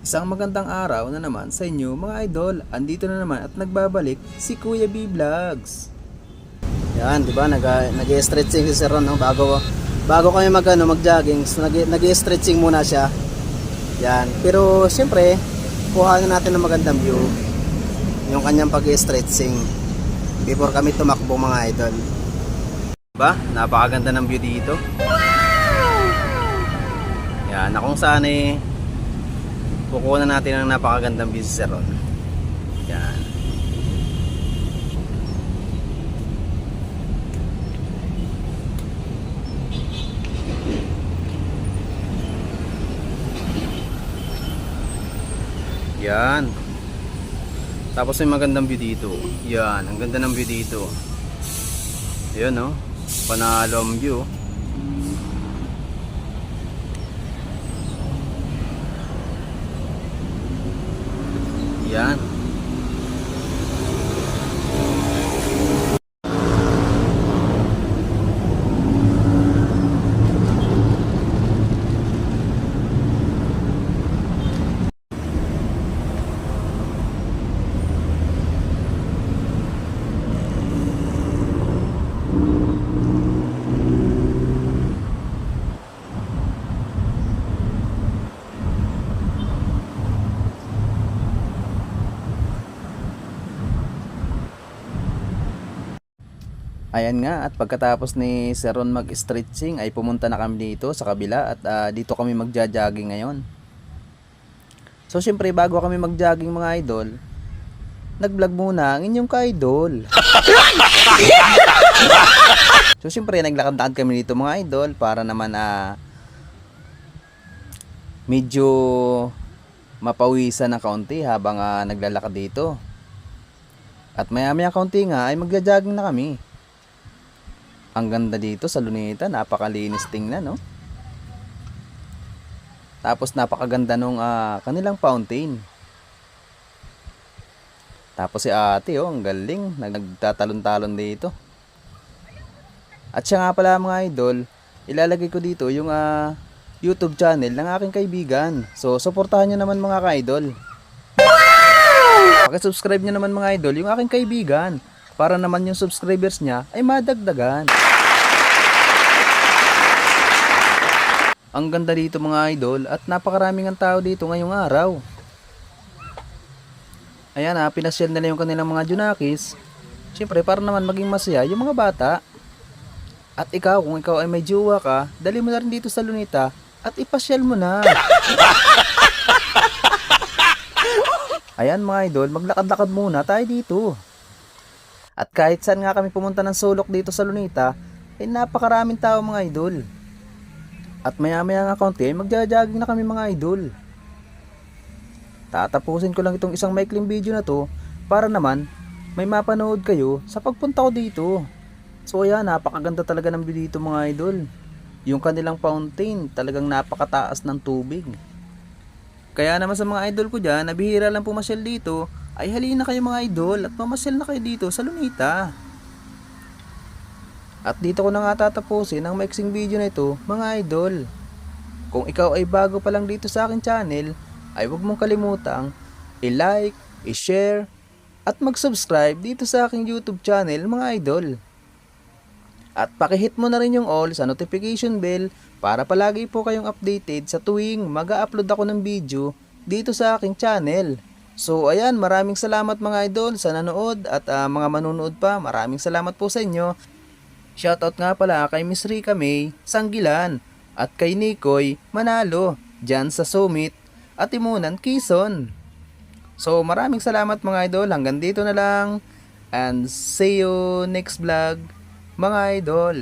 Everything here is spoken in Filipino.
Isang magandang araw na naman sa inyo mga idol. Andito na naman at nagbabalik si Kuya B Vlogs. Yan, 'di ba? Nag-stretching si Sir Ron, no? Bago kami mag-jogging, nag-stretching muna siya. Yan. Pero siyempre, kuhanin natin ng magandang view yung kanyang pag-stretching before kami tumakbo mga idol. Ba? Napakaganda ng view dito. Yan, na kung saan kukuha na natin ang napakagandang view si Sir Ron. Yan. Yan. Tapos may magandang view dito. Yan, ang ganda ng view dito. Ayan, no? Panalo ang view. Yan. Ayan nga, at pagkatapos ni Sir Ron mag-stretching ay pumunta na kami dito sa kabila at dito kami magja-jogging ngayon. So syempre bago kami mag-jogging mga idol, nag-vlog muna ang inyong ka-idol. So syempre naglakad-lakad kami dito mga idol para naman medyo mapawisan ng kaunti habang naglalakad dito. At maya-maya kaunti nga ay magja-jogging na kami. Ang ganda dito sa Luneta, napakalinis tingnan, no? Tapos napakaganda nung kanilang fountain. Tapos si ate, ang galing, nagtatalon-talon dito. At siya nga pala mga idol, ilalagay ko dito yung YouTube channel ng aking kaibigan. So, suportahan nyo naman mga ka-idol. Paki-subscribe nyo naman mga idol yung aking kaibigan. Para naman yung subscribers niya ay madagdagan. Ang ganda dito mga idol at napakaraming ang tao dito ngayong araw. Ayan pinasyal nila yung kanilang mga junakis. Siyempre para naman maging masaya yung mga bata. At ikaw, kung ikaw ay may jowa ka, dali mo na rin dito sa Luneta at ipasyal mo na. Ayan mga idol, maglakad-lakad muna tayo dito. At kahit saan nga kami pumunta ng sulok dito sa Luneta, ay napakaraming tao mga idol. At maya-maya nga konti, magja-jogging na kami mga idol. Tatapusin ko lang itong isang maikling video na to para naman may mapanood kayo sa pagpunta ko dito. So ayan, napakaganda talaga ng view dito mga idol. Yung kanilang fountain, talagang napakataas ng tubig. Kaya naman sa mga idol ko dyan, nabihira lang pumasyal dito, ay halina kayo mga idol at mamasyal na kayo dito sa Luneta. At dito ko na nga tatapusin ang maiksing video na ito mga idol. Kung ikaw ay bago pa lang dito sa akin channel, ay huwag mong kalimutang i-like, i-share, at mag-subscribe dito sa aking YouTube channel mga idol. At pakihit mo na rin yung all sa notification bell para palagi po kayong updated sa tuwing mag-upload ako ng video dito sa aking channel. So ayan, maraming salamat mga idol sa nanood at mga manunood pa, maraming salamat po sa inyo. Shoutout nga pala kay Miss Rica May Sanggilan at kay Nikoy Manalo dyan sa Summit at Timunan, Quezon. So maraming salamat mga idol, hanggang dito na lang and see you next vlog mga idol.